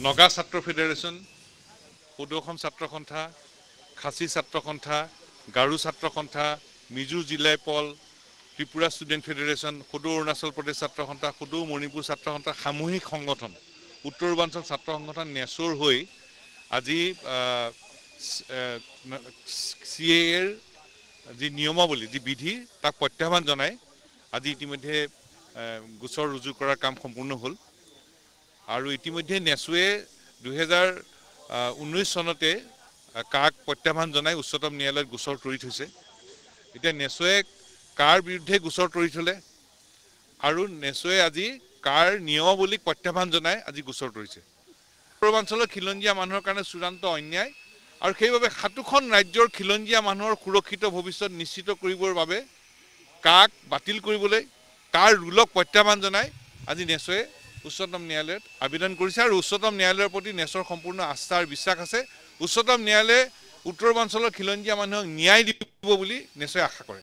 নগা ছাত্ৰ ফেডাৰেশ্যন, সদৌ অসম ছাত্ৰ সন্থা, খাচী ছাত্ৰ সন্থা, গাৰো ছাত্ৰ সন্থা, মিজো জিলাইপল, ত্ৰিপুৰা ষ্টুডেণ্ট ফেডাৰেশ্যন, সদৌ অৰুণাচল প্ৰদেশ ছাত্ৰ সন্থা, সদৌ মণিপুৰ ছাত্ৰ সন্থা সামূহিক সংগঠন, উত্তৰ পূৰ্বাঞ্চল ছাত্ৰ সংগঠন নেচুৰ হৈ আজি CAAৰ যি নিয়মাৱলী, যি বিধি তাক প্ৰত্যাহ্বান জনাই আজি ইতিমধ্যে গোচৰ ৰুজু কৰাৰ কাম সম্পূৰ্ণ হ'ল। আৰু ইতিমধ্যে নেচুৱে 2019 চনতে কাক প্ৰত্যাহ্বান জনাই উচ্চতম ন্যায়ালয়ত গোচৰ তৰি থৈছে। এতিয়া নেচুৱে কাৰ বিৰুদ্ধে গোচৰ তৰি থলে আৰু নেচুৱে আজি কাৰ নিয়মাৱলীক প্ৰত্যাহ্বান জনাই আজি গোচৰ তৰিছে। পূৰ্বাঞ্চলৰ খিলঞ্জীয়া মানুহৰ কাৰণে চূড়ান্ত অন্যায় আৰু সেইবাবে 7খন ৰাজ্যৰ খিলঞ্জীয়া মানুহৰ সুৰক্ষিত ভৱিষ্যত নিশ্চিত কৰিবৰ বাবে কাক বাতিল কৰিবলৈ, কাৰ ৰুলক প্ৰত্যাহ্বান জনাই আজি নেচুৱে উচ্চতম ন্যায়ালয়ত আবেদন কৰিছে আৰু উচ্চতম ন্যায়ালয়ৰ প্ৰতি নেচুৰ সম্পূৰ্ণ আস্থা আৰু বিশ্বাস আছে। উচ্চতম ন্যায়ালয়ে উত্তৰ পূৰ্বাঞ্চলৰ খিলঞ্জীয়া মানুহক ন্যায় দিব বুলি নেচুৱে আশা কৰে।